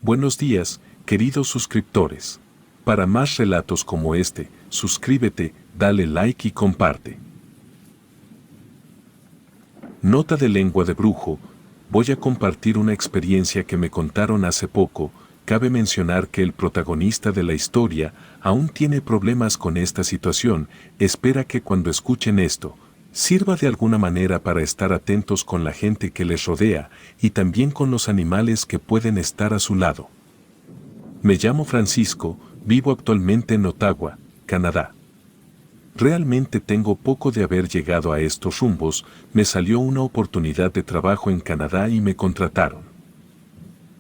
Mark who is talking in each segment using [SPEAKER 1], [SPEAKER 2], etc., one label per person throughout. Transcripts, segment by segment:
[SPEAKER 1] Buenos días, queridos suscriptores. Para más relatos como este, suscríbete, dale like y comparte. Nota de lengua de brujo. Voy a compartir una experiencia que me contaron hace poco. Cabe mencionar que el protagonista de la historia aún tiene problemas con esta situación. Espera que cuando escuchen esto, sirva de alguna manera para estar atentos con la gente que les rodea y también con los animales que pueden estar a su lado. Me llamo Francisco, vivo actualmente en Ottawa, Canadá. Realmente tengo poco de haber llegado a estos rumbos, me salió una oportunidad de trabajo en Canadá y me contrataron.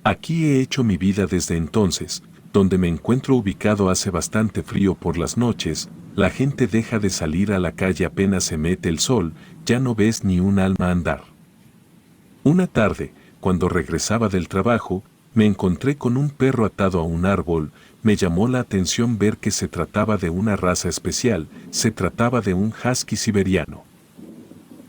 [SPEAKER 1] Aquí he hecho mi vida desde entonces, donde me encuentro ubicado hace bastante frío por las noches, la gente deja de salir a la calle apenas se mete el sol, ya no ves ni un alma andar. Una tarde, cuando regresaba del trabajo, me encontré con un perro atado a un árbol. Me llamó la atención ver que se trataba de una raza especial, se trataba de un husky siberiano.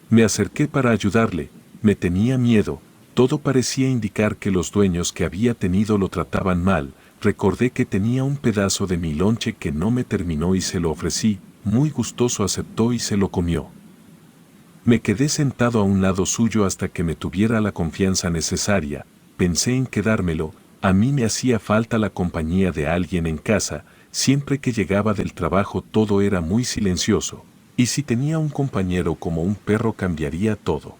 [SPEAKER 1] Me acerqué para ayudarle, me tenía miedo, todo parecía indicar que los dueños que había tenido lo trataban mal. Recordé que tenía un pedazo de mi lonche que no me terminó y se lo ofrecí, muy gustoso aceptó y se lo comió. Me quedé sentado a un lado suyo hasta que me tuviera la confianza necesaria, pensé en quedármelo, a mí me hacía falta la compañía de alguien en casa, siempre que llegaba del trabajo todo era muy silencioso, y si tenía un compañero como un perro cambiaría todo.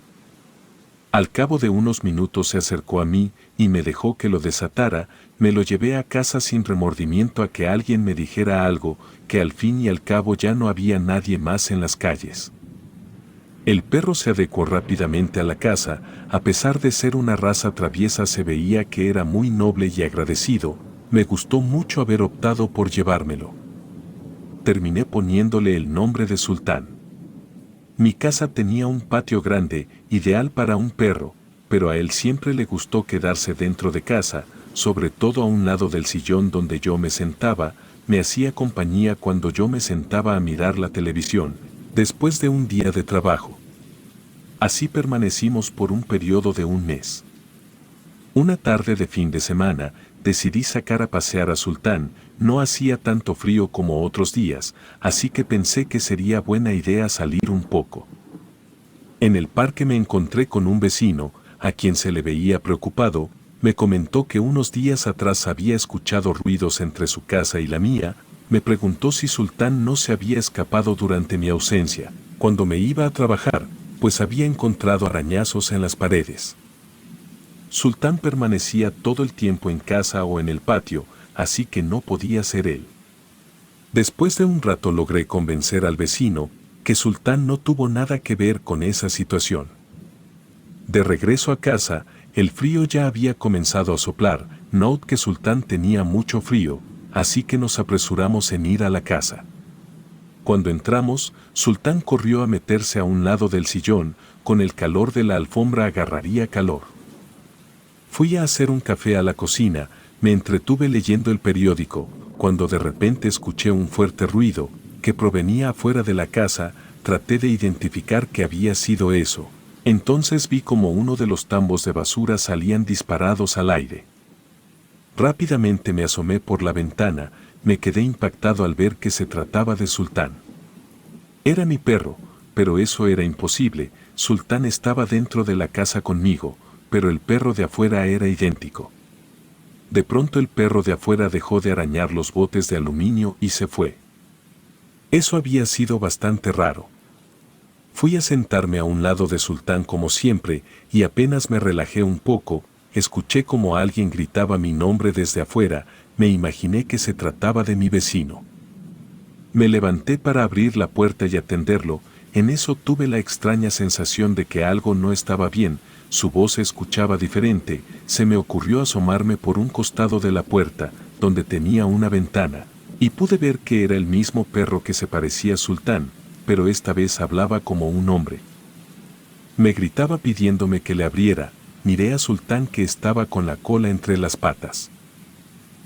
[SPEAKER 1] Al cabo de unos minutos se acercó a mí y me dejó que lo desatara, me lo llevé a casa sin remordimiento a que alguien me dijera algo, que al fin y al cabo ya no había nadie más en las calles. El perro se adecuó rápidamente a la casa, a pesar de ser una raza traviesa se veía que era muy noble y agradecido, me gustó mucho haber optado por llevármelo. Terminé poniéndole el nombre de Sultán. Mi casa tenía un patio grande, ideal para un perro, pero a él siempre le gustó quedarse dentro de casa, sobre todo a un lado del sillón donde yo me sentaba, me hacía compañía cuando yo me sentaba a mirar la televisión, después de un día de trabajo. Así permanecimos por un periodo de un mes. Una tarde de fin de semana, decidí sacar a pasear a Sultán, no hacía tanto frío como otros días, así que pensé que sería buena idea salir un poco. En el parque me encontré con un vecino, a quien se le veía preocupado, me comentó que unos días atrás había escuchado ruidos entre su casa y la mía, me preguntó si Sultán no se había escapado durante mi ausencia, cuando me iba a trabajar, pues había encontrado arañazos en las paredes. Sultán permanecía todo el tiempo en casa o en el patio, así que no podía ser él. Después de un rato logré convencer al vecino que Sultán no tuvo nada que ver con esa situación. De regreso a casa, el frío ya había comenzado a soplar, note que Sultán tenía mucho frío, así que nos apresuramos en ir a la casa. Cuando entramos, Sultán corrió a meterse a un lado del sillón, con el calor de la alfombra agarraría calor. Fui a hacer un café a la cocina, me entretuve leyendo el periódico, cuando de repente escuché un fuerte ruido, que provenía afuera de la casa, traté de identificar qué había sido eso. Entonces vi como uno de los tambos de basura salían disparados al aire. Rápidamente me asomé por la ventana, me quedé impactado al ver que se trataba de Sultán. Era mi perro, pero eso era imposible, Sultán estaba dentro de la casa conmigo, pero el perro de afuera era idéntico. De pronto el perro de afuera dejó de arañar los botes de aluminio y se fue. Eso había sido bastante raro. Fui a sentarme a un lado de Sultán como siempre, y apenas me relajé un poco, escuché como alguien gritaba mi nombre desde afuera, me imaginé que se trataba de mi vecino. Me levanté para abrir la puerta y atenderlo, en eso tuve la extraña sensación de que algo no estaba bien, su voz se escuchaba diferente, se me ocurrió asomarme por un costado de la puerta, donde tenía una ventana, y pude ver que era el mismo perro que se parecía a Sultán, pero esta vez hablaba como un hombre. Me gritaba pidiéndome que le abriera, miré a Sultán que estaba con la cola entre las patas.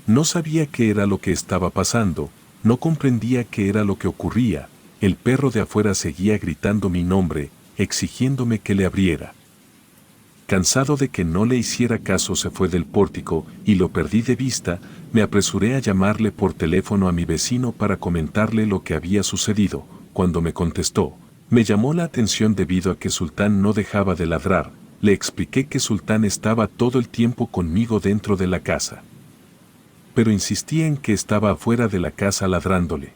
[SPEAKER 1] No sabía qué era lo que estaba pasando, no comprendía qué era lo que ocurría, el perro de afuera seguía gritando mi nombre, exigiéndome que le abriera. Cansado de que no le hiciera caso, se fue del pórtico y lo perdí de vista. Me apresuré a llamarle por teléfono a mi vecino para comentarle lo que había sucedido. Cuando me contestó, me llamó la atención debido a que Sultán no dejaba de ladrar. Le expliqué que Sultán estaba todo el tiempo conmigo dentro de la casa, pero insistía en que estaba afuera de la casa ladrándole.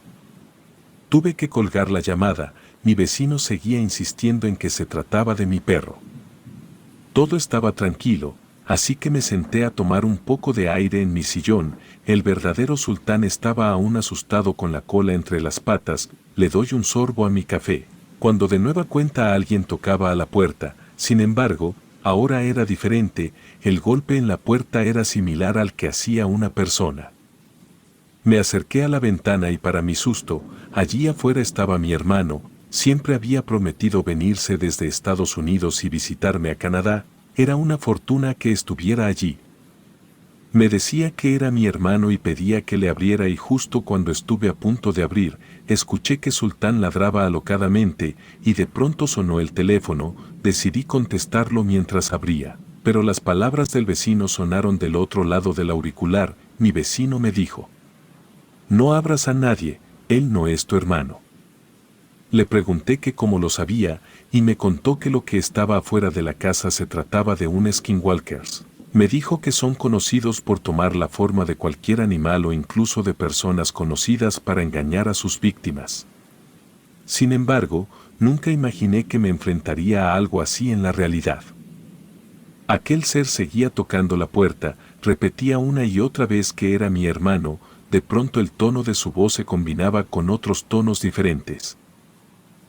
[SPEAKER 1] Tuve que colgar la llamada. Mi vecino seguía insistiendo en que se trataba de mi perro. Todo estaba tranquilo, así que me senté a tomar un poco de aire en mi sillón. El verdadero Sultán estaba aún asustado con la cola entre las patas. Le doy un sorbo a mi café, cuando de nueva cuenta alguien tocaba a la puerta. Sin embargo, ahora era diferente. El golpe en la puerta era similar al que hacía una persona. Me acerqué a la ventana y, para mi susto, allí afuera estaba mi hermano. Siempre había prometido venirse desde Estados Unidos y visitarme a Canadá. Era una fortuna que estuviera allí. Me decía que era mi hermano y pedía que le abriera, y justo cuando estuve a punto de abrir, escuché que Sultán ladraba alocadamente y de pronto sonó el teléfono. Decidí contestarlo mientras abría, pero las palabras del vecino sonaron del otro lado del auricular. Mi vecino me dijo: «No abras a nadie, él no es tu hermano». Le pregunté que cómo lo sabía, y me contó que lo que estaba afuera de la casa se trataba de un skinwalkers. Me dijo que son conocidos por tomar la forma de cualquier animal o incluso de personas conocidas para engañar a sus víctimas. Sin embargo, nunca imaginé que me enfrentaría a algo así en la realidad. Aquel ser seguía tocando la puerta, repetía una y otra vez que era mi hermano. De pronto el tono de su voz se combinaba con otros tonos diferentes.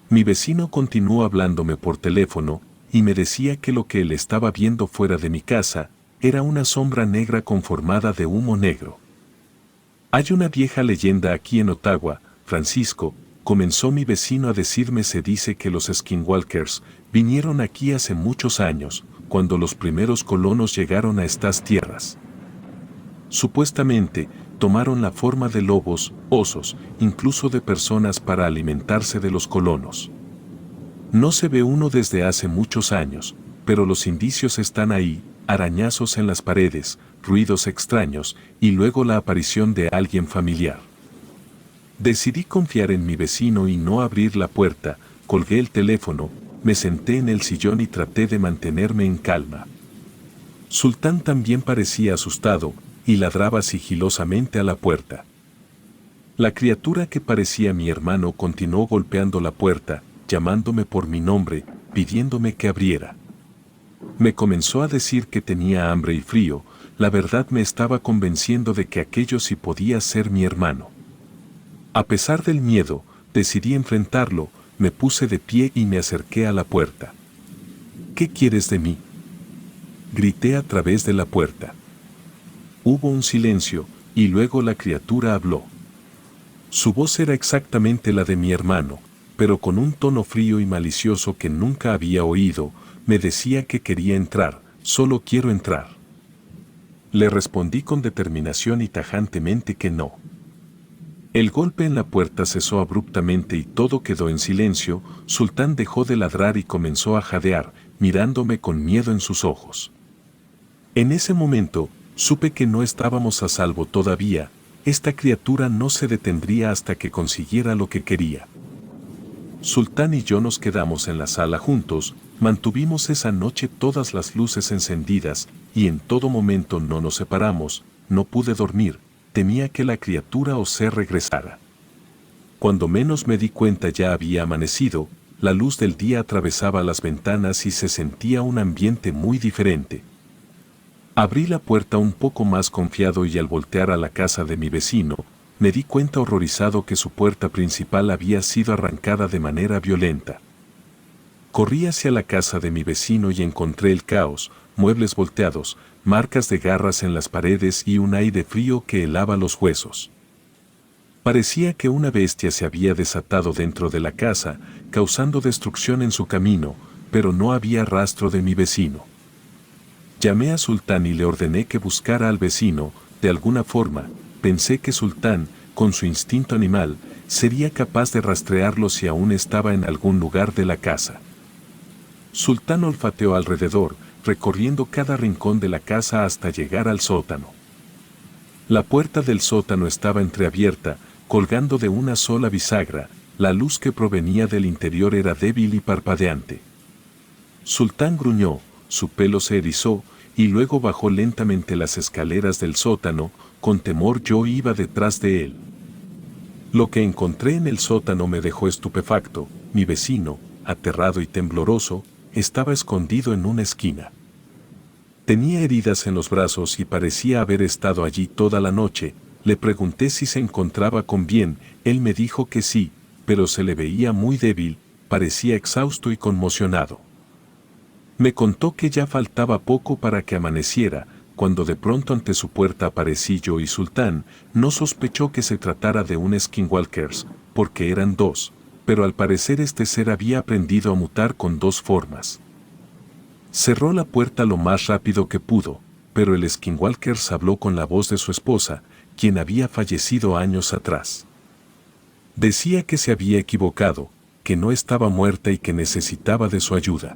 [SPEAKER 1] Mi vecino continuó hablándome por teléfono y me decía que lo que él estaba viendo fuera de mi casa era una sombra negra conformada de humo negro. «Hay una vieja leyenda aquí en Ottawa, Francisco», comenzó mi vecino a decirme. «Se dice que los skinwalkers vinieron aquí hace muchos años, cuando los primeros colonos llegaron a estas tierras. Supuestamente, tomaron la forma de lobos, osos, incluso de personas para alimentarse de los colonos. No se ve uno desde hace muchos años, pero los indicios están ahí: arañazos en las paredes, ruidos extraños y luego la aparición de alguien familiar». Decidí confiar en mi vecino y no abrir la puerta. Colgué el teléfono, me senté en el sillón y traté de mantenerme en calma. Sultán también parecía asustado y ladraba sigilosamente a la puerta. La criatura que parecía mi hermano continuó golpeando la puerta, llamándome por mi nombre, pidiéndome que abriera. Me comenzó a decir que tenía hambre y frío. La verdad me estaba convenciendo de que aquello sí podía ser mi hermano. A pesar del miedo, decidí enfrentarlo. Me puse de pie y me acerqué a la puerta. «¿Qué quieres de mí?», grité a través de la puerta. Hubo un silencio, y luego la criatura habló. Su voz era exactamente la de mi hermano, pero con un tono frío y malicioso que nunca había oído. Me decía que quería entrar. «Solo quiero entrar». Le respondí con determinación y tajantemente que no. El golpe en la puerta cesó abruptamente y todo quedó en silencio. Sultán dejó de ladrar y comenzó a jadear, mirándome con miedo en sus ojos. En ese momento, supe que no estábamos a salvo todavía. Esta criatura no se detendría hasta que consiguiera lo que quería. Sultán y yo nos quedamos en la sala juntos. Mantuvimos esa noche todas las luces encendidas y en todo momento no nos separamos. No pude dormir, temía que la criatura o ser regresara. Cuando menos me di cuenta ya había amanecido. La luz del día atravesaba las ventanas y se sentía un ambiente muy diferente. Abrí la puerta un poco más confiado y al voltear a la casa de mi vecino, me di cuenta horrorizado que su puerta principal había sido arrancada de manera violenta. Corrí hacia la casa de mi vecino y encontré el caos: muebles volteados, marcas de garras en las paredes y un aire frío que helaba los huesos. Parecía que una bestia se había desatado dentro de la casa, causando destrucción en su camino, pero no había rastro de mi vecino. Llamé a Sultán y le ordené que buscara al vecino. De alguna forma, pensé que Sultán, con su instinto animal, sería capaz de rastrearlo si aún estaba en algún lugar de la casa. Sultán olfateó alrededor, recorriendo cada rincón de la casa hasta llegar al sótano. La puerta del sótano estaba entreabierta, colgando de una sola bisagra, la luz que provenía del interior era débil y parpadeante. Sultán gruñó, su pelo se erizó, y luego bajó lentamente las escaleras del sótano, con temor yo iba detrás de él. Lo que encontré en el sótano me dejó estupefacto, mi vecino, aterrado y tembloroso, estaba escondido en una esquina. Tenía heridas en los brazos y parecía haber estado allí toda la noche. Le pregunté si se encontraba con bien, él me dijo que sí, pero se le veía muy débil, parecía exhausto y conmocionado. Me contó que ya faltaba poco para que amaneciera, cuando de pronto ante su puerta aparecí yo y Sultán. No sospechó que se tratara de un skinwalkers, porque eran dos, pero al parecer este ser había aprendido a mutar con dos formas. Cerró la puerta lo más rápido que pudo, pero el skinwalkers habló con la voz de su esposa, quien había fallecido años atrás. Decía que se había equivocado, que no estaba muerta y que necesitaba de su ayuda.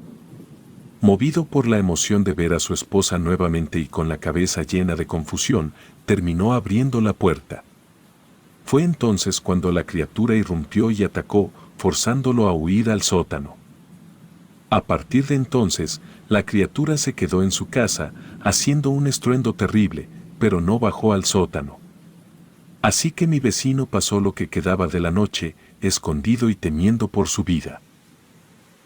[SPEAKER 1] Movido por la emoción de ver a su esposa nuevamente y con la cabeza llena de confusión, terminó abriendo la puerta. Fue entonces cuando la criatura irrumpió y atacó, forzándolo a huir al sótano. A partir de entonces, la criatura se quedó en su casa, haciendo un estruendo terrible, pero no bajó al sótano. Así que mi vecino pasó lo que quedaba de la noche, escondido y temiendo por su vida.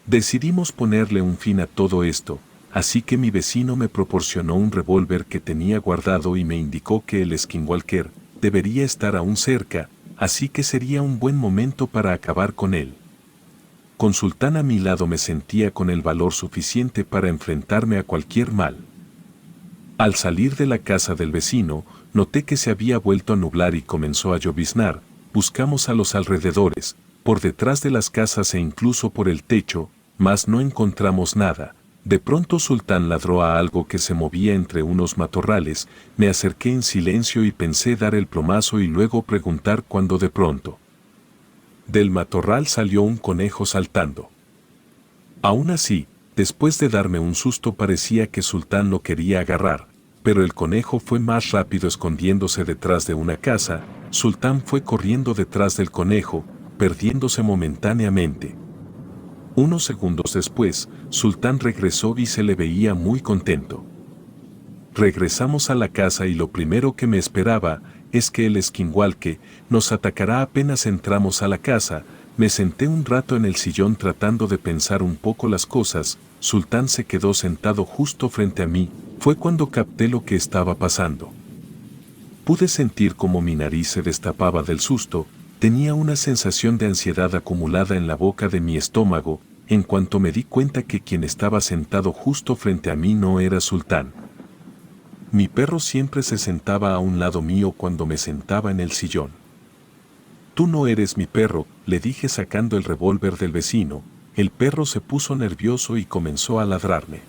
[SPEAKER 1] Decidimos ponerle un fin a todo esto, así que mi vecino me proporcionó un revólver que tenía guardado y me indicó que el skinwalker debería estar aún cerca, así que sería un buen momento para acabar con él. Con Sultán a mi lado me sentía con el valor suficiente para enfrentarme a cualquier mal. Al salir de la casa del vecino, noté que se había vuelto a nublar y comenzó a lloviznar. Buscamos a los alrededores, por detrás de las casas e incluso por el techo, mas no encontramos nada. De pronto Sultán ladró a algo que se movía entre unos matorrales. Me acerqué en silencio y pensé dar el plomazo y luego preguntar cuando de pronto del matorral salió un conejo saltando. Aún así, después de darme un susto parecía que Sultán lo quería agarrar, pero el conejo fue más rápido escondiéndose detrás de una casa. Sultán fue corriendo detrás del conejo, perdiéndose momentáneamente. Unos segundos después, Sultán regresó y se le veía muy contento. Regresamos a la casa y lo primero que me esperaba es que el skinwalker nos atacará apenas entramos a la casa. Me senté un rato en el sillón tratando de pensar un poco las cosas. Sultán se quedó sentado justo frente a mí. Fue cuando capté lo que estaba pasando. Pude sentir cómo mi nariz se destapaba del susto. Tenía una sensación de ansiedad acumulada en la boca de mi estómago, en cuanto me di cuenta que quien estaba sentado justo frente a mí no era Sultán. Mi perro siempre se sentaba a un lado mío cuando me sentaba en el sillón. «Tú no eres mi perro», le dije sacando el revólver del vecino. El perro se puso nervioso y comenzó a ladrarme.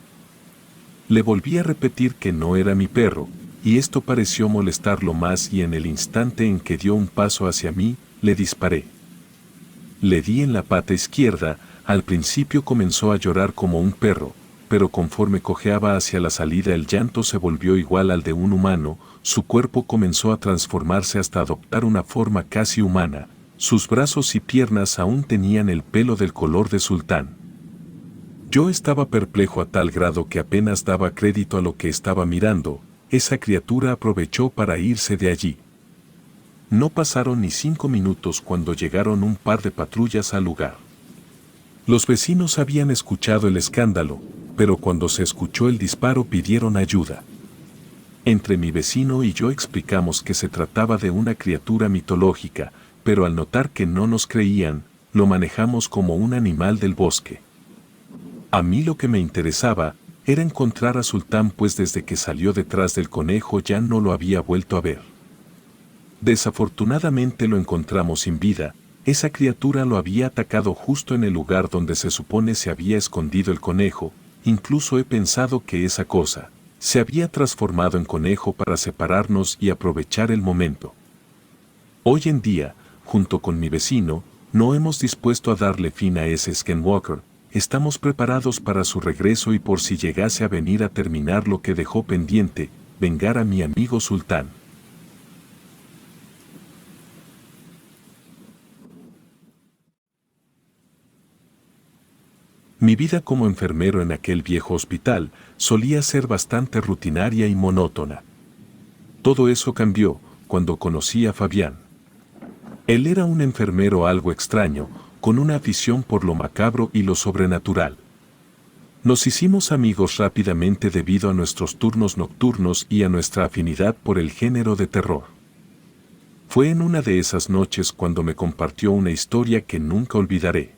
[SPEAKER 1] Le volví a repetir que no era mi perro, y esto pareció molestarlo más y en el instante en que dio un paso hacia mí, le disparé. Le di en la pata izquierda. Al principio comenzó a llorar como un perro, pero conforme cojeaba hacia la salida el llanto se volvió igual al de un humano. Su cuerpo comenzó a transformarse hasta adoptar una forma casi humana. Sus brazos y piernas aún tenían el pelo del color de Sultán. Yo estaba perplejo a tal grado que apenas daba crédito a lo que estaba mirando. Esa criatura aprovechó para irse de allí. No pasaron ni 5 minutos cuando llegaron un par de patrullas al lugar. Los vecinos habían escuchado el escándalo, pero cuando se escuchó el disparo pidieron ayuda. Entre mi vecino y yo explicamos que se trataba de una criatura mitológica, pero al notar que no nos creían, lo manejamos como un animal del bosque. A mí lo que me interesaba era encontrar a Sultán, pues desde que salió detrás del conejo ya no lo había vuelto a ver. Desafortunadamente lo encontramos sin vida. Esa criatura lo había atacado justo en el lugar donde se supone se había escondido el conejo. Incluso he pensado que esa cosa se había transformado en conejo para separarnos y aprovechar el momento. Hoy en día, junto con mi vecino, no hemos dispuesto a darle fin a ese skinwalker. estamos preparados para su regreso y por si llegase a venir a terminar lo que dejó pendiente, vengar a mi amigo Sultán. Mi vida como enfermero en aquel viejo hospital solía ser bastante rutinaria y monótona. Todo eso cambió cuando conocí a Fabián. Él era un enfermero algo extraño, con una afición por lo macabro y lo sobrenatural. Nos hicimos amigos rápidamente debido a nuestros turnos nocturnos y a nuestra afinidad por el género de terror. Fue en una de esas noches cuando me compartió una historia que nunca olvidaré.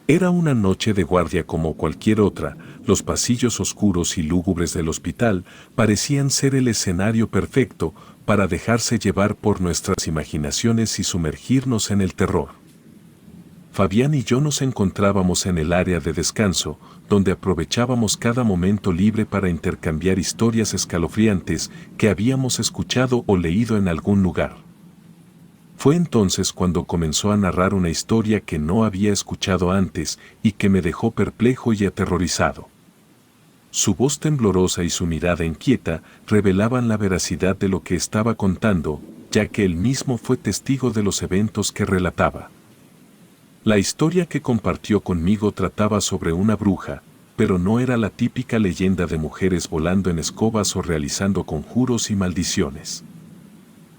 [SPEAKER 1] Era una noche de guardia como cualquier otra, los pasillos oscuros y lúgubres del hospital parecían ser el escenario perfecto para dejarse llevar por nuestras imaginaciones y sumergirnos en el terror. Fabián y yo nos encontrábamos en el área de descanso, donde aprovechábamos cada momento libre para intercambiar historias escalofriantes que habíamos escuchado o leído en algún lugar. Fue entonces cuando comenzó a narrar una historia que no había escuchado antes y que me dejó perplejo y aterrorizado. Su voz temblorosa y su mirada inquieta revelaban la veracidad de lo que estaba contando, ya que él mismo fue testigo de los eventos que relataba. La historia que compartió conmigo trataba sobre una bruja, pero no era la típica leyenda de mujeres volando en escobas o realizando conjuros y maldiciones.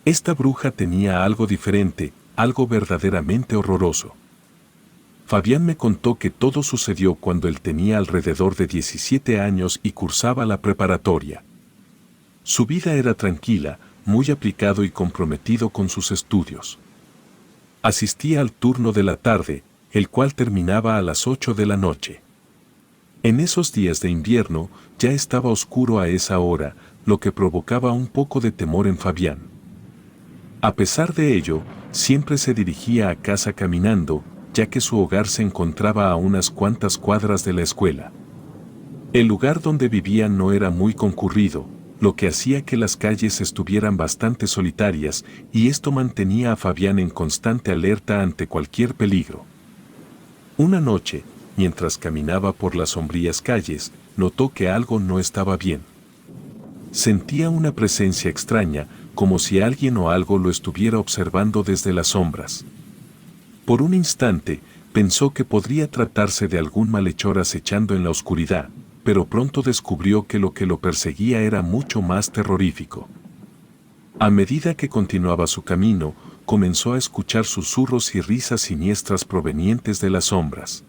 [SPEAKER 1] Esta bruja tenía algo diferente, algo verdaderamente horroroso. Fabián me contó que todo sucedió cuando él tenía alrededor de 17 años y cursaba la preparatoria. Su vida era tranquila, muy aplicado y comprometido con sus estudios. Asistía al turno de la tarde, el cual terminaba a las 8 de la noche. En esos días de invierno ya estaba oscuro a esa hora, lo que provocaba un poco de temor en Fabián. A pesar de ello, siempre se dirigía a casa caminando, ya que su hogar se encontraba a unas cuantas cuadras de la escuela. El lugar donde vivía no era muy concurrido, lo que hacía que las calles estuvieran bastante solitarias, y esto mantenía a Fabián en constante alerta ante cualquier peligro. Una noche, mientras caminaba por las sombrías calles, notó que algo no estaba bien. Sentía una presencia extraña, como si alguien o algo lo estuviera observando desde las sombras. Por un instante, pensó que podría tratarse de algún malhechor acechando en la oscuridad, pero pronto descubrió que lo perseguía era mucho más terrorífico. A medida que continuaba su camino, comenzó a escuchar susurros y risas siniestras provenientes de las sombras.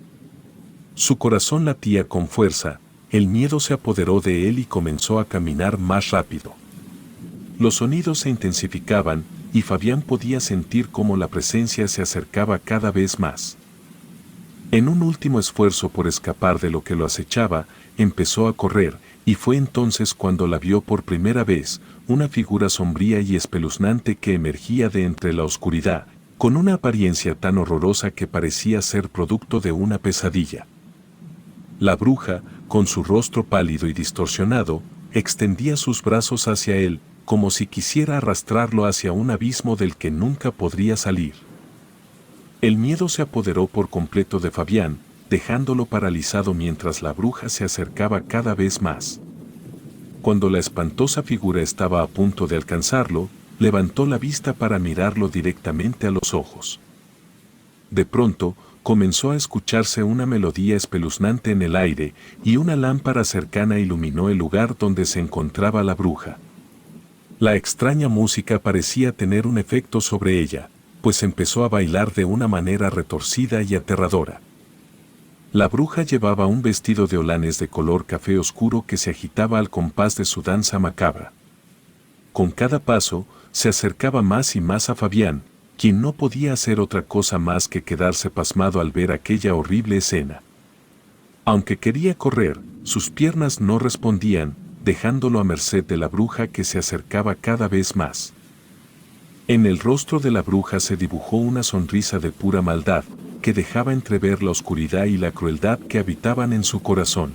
[SPEAKER 1] Su corazón latía con fuerza, el miedo se apoderó de él y comenzó a caminar más rápido. Los sonidos se intensificaban y Fabián podía sentir cómo la presencia se acercaba cada vez más. En un último esfuerzo por escapar de lo que lo acechaba, empezó a correr, y fue entonces cuando la vio por primera vez, una figura sombría y espeluznante que emergía de entre la oscuridad, con una apariencia tan horrorosa que parecía ser producto de una pesadilla. La bruja, con su rostro pálido y distorsionado, extendía sus brazos hacia él, como si quisiera arrastrarlo hacia un abismo del que nunca podría salir. El miedo se apoderó por completo de Fabián, dejándolo paralizado mientras la bruja se acercaba cada vez más. Cuando la espantosa figura estaba a punto de alcanzarlo, levantó la vista para mirarlo directamente a los ojos. De pronto, comenzó a escucharse una melodía espeluznante en el aire, y una lámpara cercana iluminó el lugar donde se encontraba la bruja. La extraña música parecía tener un efecto sobre ella, pues empezó a bailar de una manera retorcida y aterradora. La bruja llevaba un vestido de holanes de color café oscuro que se agitaba al compás de su danza macabra. Con cada paso, se acercaba más y más a Fabián, quien no podía hacer otra cosa más que quedarse pasmado al ver aquella horrible escena. Aunque quería correr, sus piernas no respondían, dejándolo a merced de la bruja que se acercaba cada vez más. En el rostro de la bruja se dibujó una sonrisa de pura maldad, que dejaba entrever la oscuridad y la crueldad que habitaban en su corazón.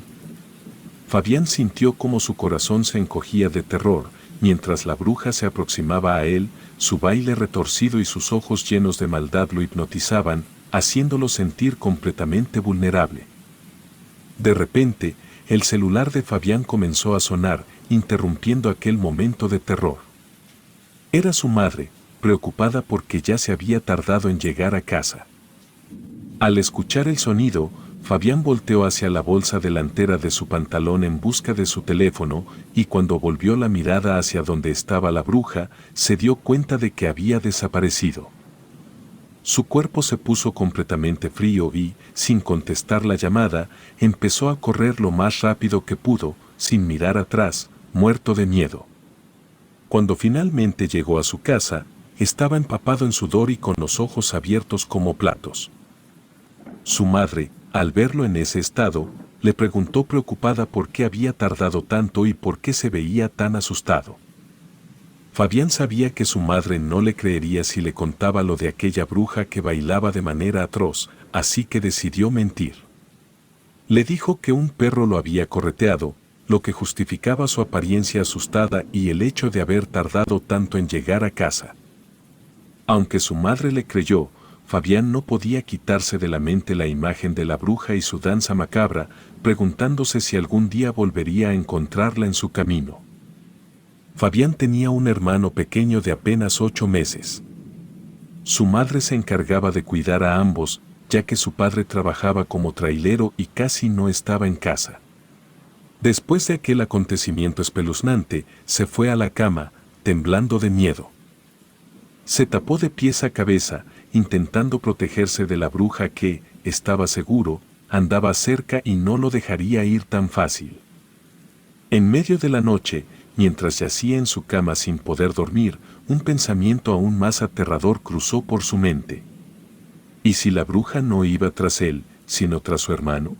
[SPEAKER 1] Fabián sintió como su corazón se encogía de terror, mientras la bruja se aproximaba a él, su baile retorcido y sus ojos llenos de maldad lo hipnotizaban, haciéndolo sentir completamente vulnerable. De repente, el celular de Fabián comenzó a sonar, interrumpiendo aquel momento de terror. Era su madre, preocupada porque ya se había tardado en llegar a casa. Al escuchar el sonido, Fabián volteó hacia la bolsa delantera de su pantalón en busca de su teléfono, y cuando volvió la mirada hacia donde estaba la bruja, se dio cuenta de que había desaparecido. Su cuerpo se puso completamente frío y, sin contestar la llamada, empezó a correr lo más rápido que pudo, sin mirar atrás, muerto de miedo. Cuando finalmente llegó a su casa, estaba empapado en sudor y con los ojos abiertos como platos. Su madre, al verlo en ese estado, le preguntó preocupada por qué había tardado tanto y por qué se veía tan asustado. Fabián sabía que su madre no le creería si le contaba lo de aquella bruja que bailaba de manera atroz, así que decidió mentir. Le dijo que un perro lo había correteado, lo que justificaba su apariencia asustada y el hecho de haber tardado tanto en llegar a casa. Aunque su madre le creyó, Fabián no podía quitarse de la mente la imagen de la bruja y su danza macabra, preguntándose si algún día volvería a encontrarla en su camino. Fabián tenía un hermano pequeño de apenas 8 meses. Su madre se encargaba de cuidar a ambos, ya que su padre trabajaba como trailero y casi no estaba en casa. Después de aquel acontecimiento espeluznante, se fue a la cama, temblando de miedo. Se tapó de pies a cabeza, intentando protegerse de la bruja que, estaba seguro, andaba cerca y no lo dejaría ir tan fácil. En medio de la noche, mientras yacía en su cama sin poder dormir, un pensamiento aún más aterrador cruzó por su mente. ¿Y si la bruja no iba tras él, sino tras su hermano?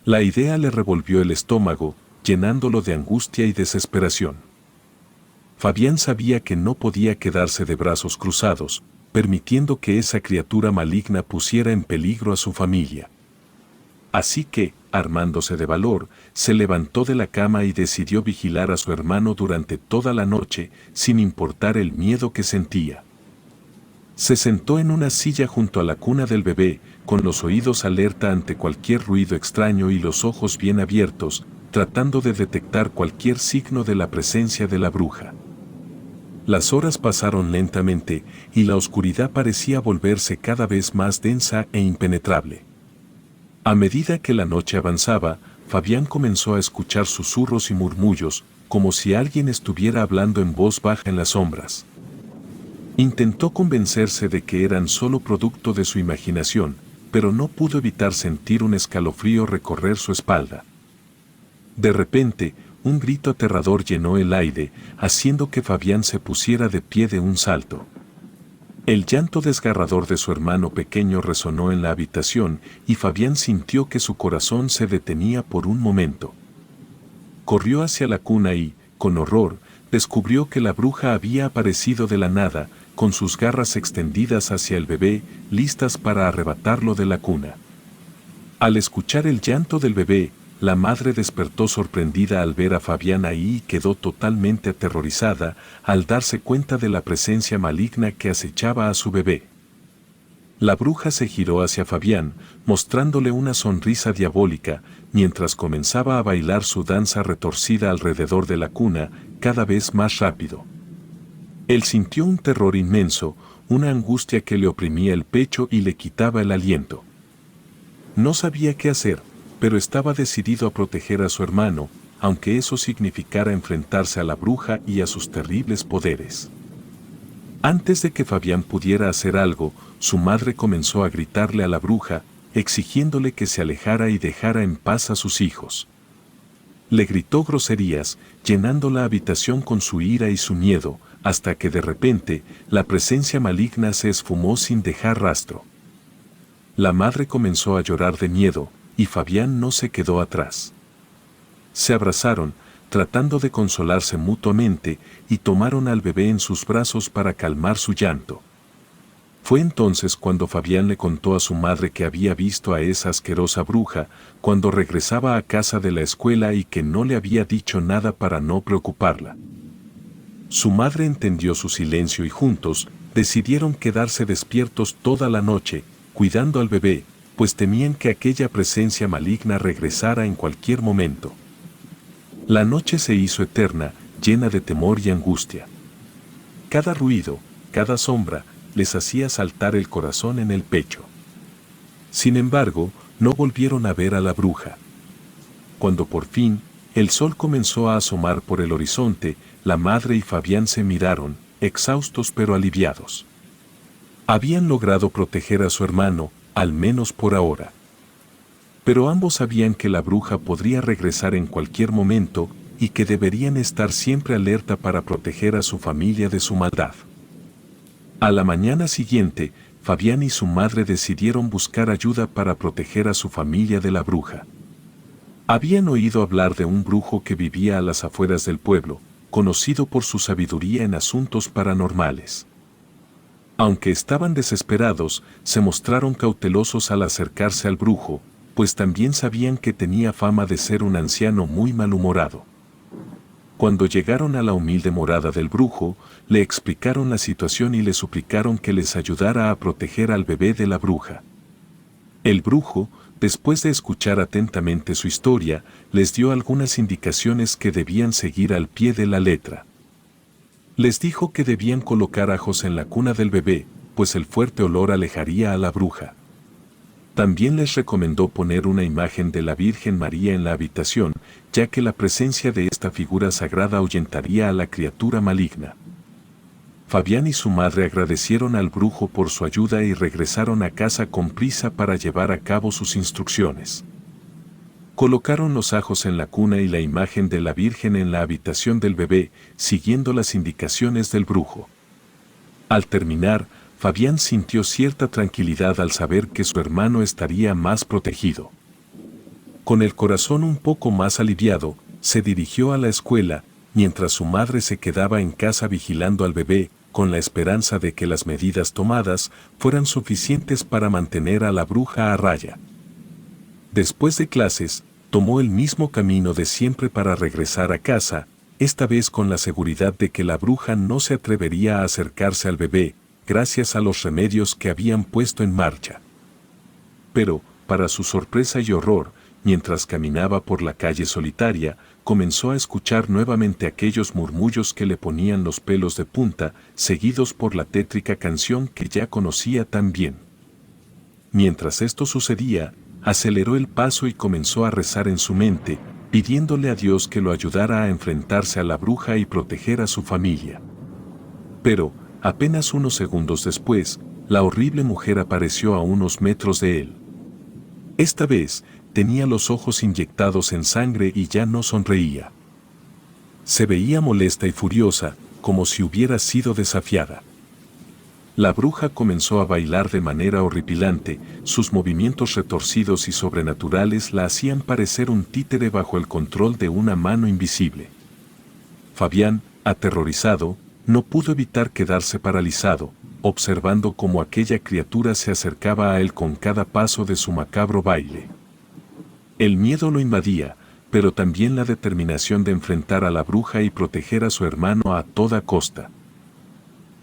[SPEAKER 1] La idea le revolvió el estómago, llenándolo de angustia y desesperación. Fabián sabía que no podía quedarse de brazos cruzados, permitiendo que esa criatura maligna pusiera en peligro a su familia. Así que, armándose de valor, se levantó de la cama y decidió vigilar a su hermano durante toda la noche, sin importar el miedo que sentía. Se sentó en una silla junto a la cuna del bebé, con los oídos alerta ante cualquier ruido extraño y los ojos bien abiertos, tratando de detectar cualquier signo de la presencia de la bruja. Las horas pasaron lentamente, y la oscuridad parecía volverse cada vez más densa e impenetrable. A medida que la noche avanzaba, Fabián comenzó a escuchar susurros y murmullos, como si alguien estuviera hablando en voz baja en las sombras. Intentó convencerse de que eran solo producto de su imaginación, pero no pudo evitar sentir un escalofrío recorrer su espalda. De repente, un grito aterrador llenó el aire, haciendo que Fabián se pusiera de pie de un salto. El llanto desgarrador de su hermano pequeño resonó en la habitación y Fabián sintió que su corazón se detenía por un momento. Corrió hacia la cuna y, con horror, descubrió que la bruja había aparecido de la nada, con sus garras extendidas hacia el bebé, listas para arrebatarlo de la cuna. Al escuchar el llanto del bebé, la madre despertó sorprendida al ver a Fabián ahí y quedó totalmente aterrorizada al darse cuenta de la presencia maligna que acechaba a su bebé. La bruja se giró hacia Fabián, mostrándole una sonrisa diabólica, mientras comenzaba a bailar su danza retorcida alrededor de la cuna, cada vez más rápido. Él sintió un terror inmenso, una angustia que le oprimía el pecho y le quitaba el aliento. No sabía qué hacer, pero estaba decidido a proteger a su hermano, aunque eso significara enfrentarse a la bruja y a sus terribles poderes. Antes de que Fabián pudiera hacer algo, su madre comenzó a gritarle a la bruja, exigiéndole que se alejara y dejara en paz a sus hijos. Le gritó groserías, llenando la habitación con su ira y su miedo, hasta que de repente, la presencia maligna se esfumó sin dejar rastro. La madre comenzó a llorar de miedo, y Fabián no se quedó atrás. Se abrazaron, tratando de consolarse mutuamente, y tomaron al bebé en sus brazos para calmar su llanto. Fue entonces cuando Fabián le contó a su madre que había visto a esa asquerosa bruja cuando regresaba a casa de la escuela y que no le había dicho nada para no preocuparla. Su madre entendió su silencio y juntos decidieron quedarse despiertos toda la noche, cuidando al bebé, pues temían que aquella presencia maligna regresara en cualquier momento. La noche se hizo eterna, llena de temor y angustia. Cada ruido, cada sombra, les hacía saltar el corazón en el pecho. Sin embargo, no volvieron a ver a la bruja. Cuando por fin, el sol comenzó a asomar por el horizonte, la madre y Fabián se miraron, exhaustos pero aliviados. Habían logrado proteger a su hermano, al menos por ahora. Pero ambos sabían que la bruja podría regresar en cualquier momento y que deberían estar siempre alerta para proteger a su familia de su maldad. A la mañana siguiente, Fabián y su madre decidieron buscar ayuda para proteger a su familia de la bruja. Habían oído hablar de un brujo que vivía a las afueras del pueblo, conocido por su sabiduría en asuntos paranormales. Aunque estaban desesperados, se mostraron cautelosos al acercarse al brujo, pues también sabían que tenía fama de ser un anciano muy malhumorado. Cuando llegaron a la humilde morada del brujo, le explicaron la situación y le suplicaron que les ayudara a proteger al bebé de la bruja. El brujo, después de escuchar atentamente su historia, les dio algunas indicaciones que debían seguir al pie de la letra. Les dijo que debían colocar ajos en la cuna del bebé, pues el fuerte olor alejaría a la bruja. También les recomendó poner una imagen de la Virgen María en la habitación, ya que la presencia de esta figura sagrada ahuyentaría a la criatura maligna. Fabián y su madre agradecieron al brujo por su ayuda y regresaron a casa con prisa para llevar a cabo sus instrucciones. Colocaron los ajos en la cuna y la imagen de la Virgen en la habitación del bebé, siguiendo las indicaciones del brujo. Al terminar, Fabián sintió cierta tranquilidad al saber que su hermano estaría más protegido. Con el corazón un poco más aliviado, se dirigió a la escuela, mientras su madre se quedaba en casa vigilando al bebé, con la esperanza de que las medidas tomadas fueran suficientes para mantener a la bruja a raya. Después de clases, tomó el mismo camino de siempre para regresar a casa, esta vez con la seguridad de que la bruja no se atrevería a acercarse al bebé, gracias a los remedios que habían puesto en marcha. Pero, para su sorpresa y horror, mientras caminaba por la calle solitaria, comenzó a escuchar nuevamente aquellos murmullos que le ponían los pelos de punta, seguidos por la tétrica canción que ya conocía tan bien. Mientras esto sucedía, aceleró el paso y comenzó a rezar en su mente, pidiéndole a Dios que lo ayudara a enfrentarse a la bruja y proteger a su familia. Pero, apenas unos segundos después, la horrible mujer apareció a unos metros de él. Esta vez, tenía los ojos inyectados en sangre y ya no sonreía. Se veía molesta y furiosa, como si hubiera sido desafiada. La bruja comenzó a bailar de manera horripilante, sus movimientos retorcidos y sobrenaturales la hacían parecer un títere bajo el control de una mano invisible. Fabián, aterrorizado, no pudo evitar quedarse paralizado, observando cómo aquella criatura se acercaba a él con cada paso de su macabro baile. El miedo lo invadía, pero también la determinación de enfrentar a la bruja y proteger a su hermano a toda costa.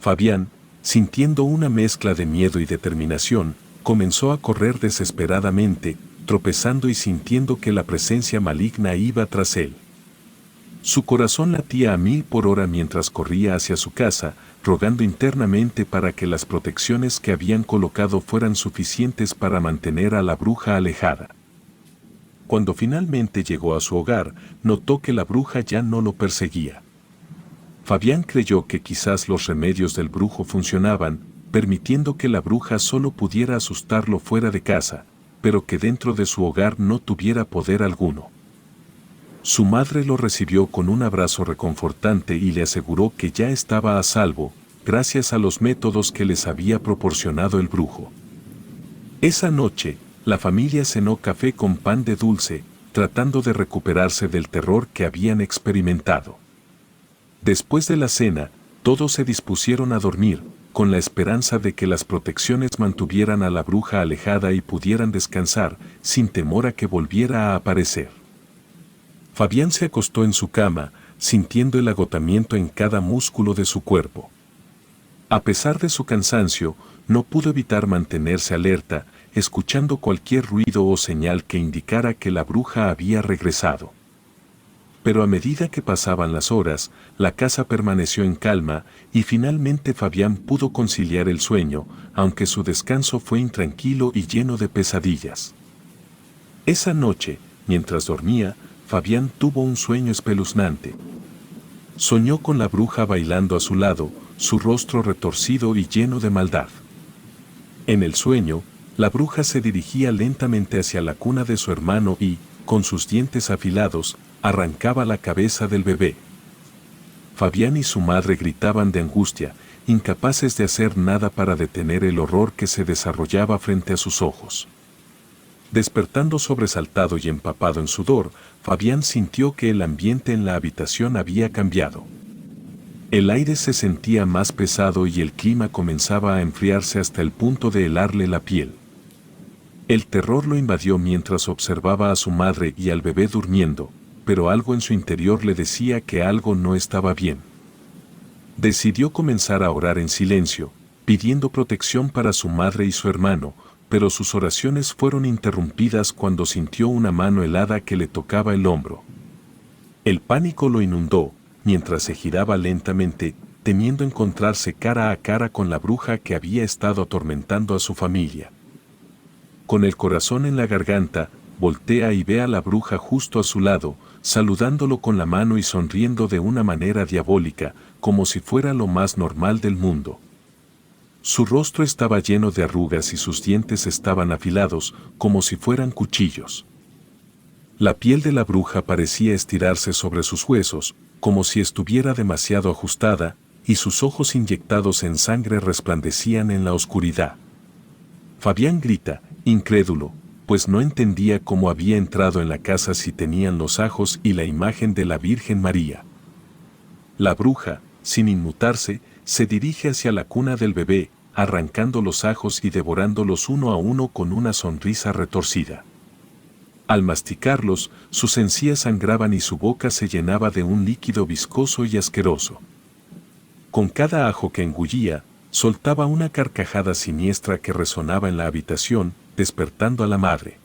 [SPEAKER 1] Fabián, sintiendo una mezcla de miedo y determinación, comenzó a correr desesperadamente, tropezando y sintiendo que la presencia maligna iba tras él. Su corazón latía a 1000 por hora mientras corría hacia su casa, rogando internamente para que las protecciones que habían colocado fueran suficientes para mantener a la bruja alejada. Cuando finalmente llegó a su hogar, notó que la bruja ya no lo perseguía. Fabián creyó que quizás los remedios del brujo funcionaban, permitiendo que la bruja solo pudiera asustarlo fuera de casa, pero que dentro de su hogar no tuviera poder alguno. Su madre lo recibió con un abrazo reconfortante y le aseguró que ya estaba a salvo, gracias a los métodos que les había proporcionado el brujo. Esa noche, la familia cenó café con pan de dulce, tratando de recuperarse del terror que habían experimentado. Después de la cena, todos se dispusieron a dormir, con la esperanza de que las protecciones mantuvieran a la bruja alejada y pudieran descansar, sin temor a que volviera a aparecer. Fabián se acostó en su cama, sintiendo el agotamiento en cada músculo de su cuerpo. A pesar de su cansancio, no pudo evitar mantenerse alerta, escuchando cualquier ruido o señal que indicara que la bruja había regresado. Pero a medida que pasaban las horas, la casa permaneció en calma y finalmente Fabián pudo conciliar el sueño, aunque su descanso fue intranquilo y lleno de pesadillas. Esa noche, mientras dormía, Fabián tuvo un sueño espeluznante. Soñó con la bruja bailando a su lado, su rostro retorcido y lleno de maldad. En el sueño, la bruja se dirigía lentamente hacia la cuna de su hermano y, con sus dientes afilados, arrancaba la cabeza del bebé. Fabián y su madre gritaban de angustia, incapaces de hacer nada para detener el horror que se desarrollaba frente a sus ojos. Despertando sobresaltado y empapado en sudor, Fabián sintió que el ambiente en la habitación había cambiado. El aire se sentía más pesado y el clima comenzaba a enfriarse hasta el punto de helarle la piel. El terror lo invadió mientras observaba a su madre y al bebé durmiendo, pero algo en su interior le decía que algo no estaba bien. Decidió comenzar a orar en silencio, pidiendo protección para su madre y su hermano, pero sus oraciones fueron interrumpidas cuando sintió una mano helada que le tocaba el hombro. El pánico lo inundó, mientras se giraba lentamente, temiendo encontrarse cara a cara con la bruja que había estado atormentando a su familia. Con el corazón en la garganta, voltea y ve a la bruja justo a su lado, saludándolo con la mano y sonriendo de una manera diabólica, como si fuera lo más normal del mundo. Su rostro estaba lleno de arrugas y sus dientes estaban afilados, como si fueran cuchillos. La piel de la bruja parecía estirarse sobre sus huesos, como si estuviera demasiado ajustada, y sus ojos inyectados en sangre resplandecían en la oscuridad. Fabián grita, incrédulo, pues no entendía cómo había entrado en la casa si tenían los ajos y la imagen de la Virgen María. La bruja, sin inmutarse, se dirige hacia la cuna del bebé, arrancando los ajos y devorándolos uno a uno con una sonrisa retorcida. Al masticarlos, sus encías sangraban y su boca se llenaba de un líquido viscoso y asqueroso. Con cada ajo que engullía, soltaba una carcajada siniestra que resonaba en la habitación, despertando a la madre.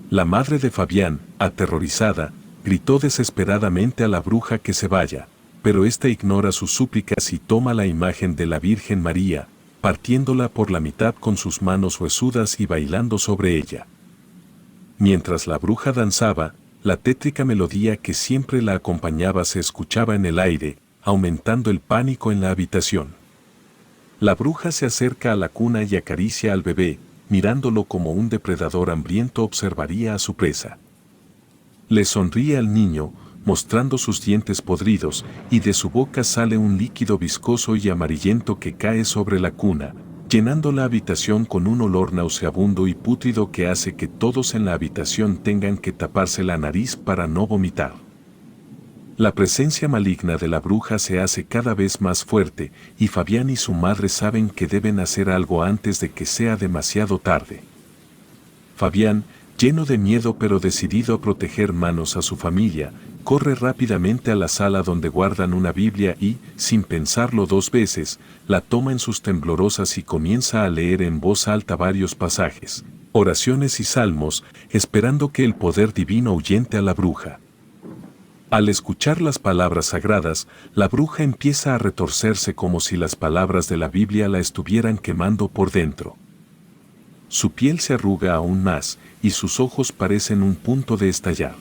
[SPEAKER 1] La madre de Fabián, aterrorizada, gritó desesperadamente a la bruja que se vaya, pero ésta ignora sus súplicas y toma la imagen de la Virgen María, partiéndola por la mitad con sus manos huesudas y bailando sobre ella. Mientras la bruja danzaba, la tétrica melodía que siempre la acompañaba se escuchaba en el aire, aumentando el pánico en la habitación. La bruja se acerca a la cuna y acaricia al bebé, mirándolo como un depredador hambriento observaría a su presa. Le sonríe al niño, mostrando sus dientes podridos, y de su boca sale un líquido viscoso y amarillento que cae sobre la cuna, llenando la habitación con un olor nauseabundo y pútrido que hace que todos en la habitación tengan que taparse la nariz para no vomitar. La presencia maligna de la bruja se hace cada vez más fuerte, y Fabián y su madre saben que deben hacer algo antes de que sea demasiado tarde. Fabián, lleno de miedo pero decidido a proteger manos a su familia, corre rápidamente a la sala donde guardan una Biblia y, sin pensarlo dos veces, la toma en sus temblorosas y comienza a leer en voz alta varios pasajes, oraciones y salmos, esperando que el poder divino ahuyente a la bruja. Al escuchar las palabras sagradas, la bruja empieza a retorcerse como si las palabras de la Biblia la estuvieran quemando por dentro. Su piel se arruga aún más, y sus ojos parecen un punto de estallar.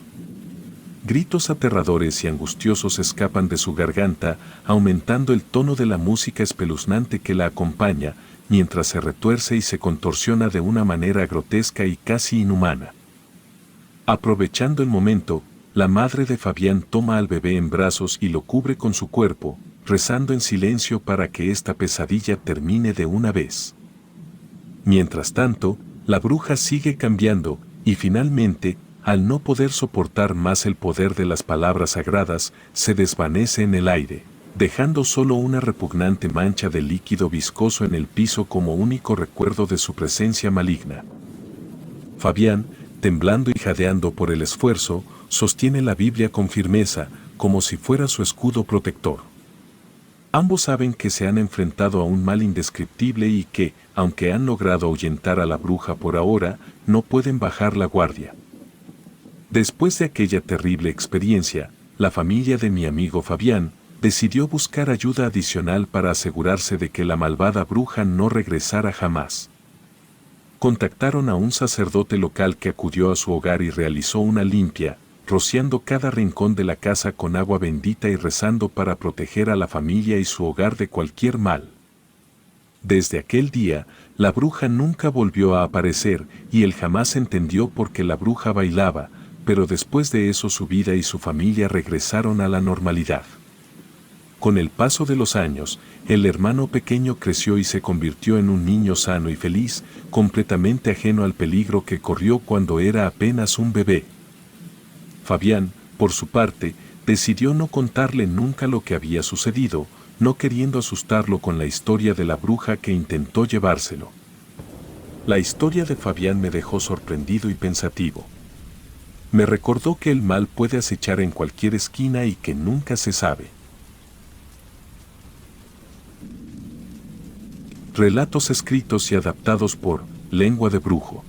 [SPEAKER 1] Gritos aterradores y angustiosos escapan de su garganta, aumentando el tono de la música espeluznante que la acompaña, mientras se retuerce y se contorsiona de una manera grotesca y casi inhumana. Aprovechando el momento, la madre de Fabián toma al bebé en brazos y lo cubre con su cuerpo, rezando en silencio para que esta pesadilla termine de una vez. Mientras tanto, la bruja sigue cambiando, y finalmente, al no poder soportar más el poder de las palabras sagradas, se desvanece en el aire, dejando solo una repugnante mancha de líquido viscoso en el piso como único recuerdo de su presencia maligna. Fabián, temblando y jadeando por el esfuerzo, sostiene la Biblia con firmeza, como si fuera su escudo protector. Ambos saben que se han enfrentado a un mal indescriptible y que, aunque han logrado ahuyentar a la bruja por ahora, no pueden bajar la guardia. Después de aquella terrible experiencia, la familia de mi amigo Fabián decidió buscar ayuda adicional para asegurarse de que la malvada bruja no regresara jamás. Contactaron a un sacerdote local que acudió a su hogar y realizó una limpia, rociando cada rincón de la casa con agua bendita y rezando para proteger a la familia y su hogar de cualquier mal. Desde aquel día, la bruja nunca volvió a aparecer y él jamás entendió por qué la bruja bailaba, pero después de eso su vida y su familia regresaron a la normalidad. Con el paso de los años, el hermano pequeño creció y se convirtió en un niño sano y feliz, completamente ajeno al peligro que corrió cuando era apenas un bebé. Fabián, por su parte, decidió no contarle nunca lo que había sucedido, no queriendo asustarlo con la historia de la bruja que intentó llevárselo. La historia de Fabián me dejó sorprendido y pensativo. Me recordó que el mal puede acechar en cualquier esquina y que nunca se sabe. Relatos escritos y adaptados por Lengua de Brujo.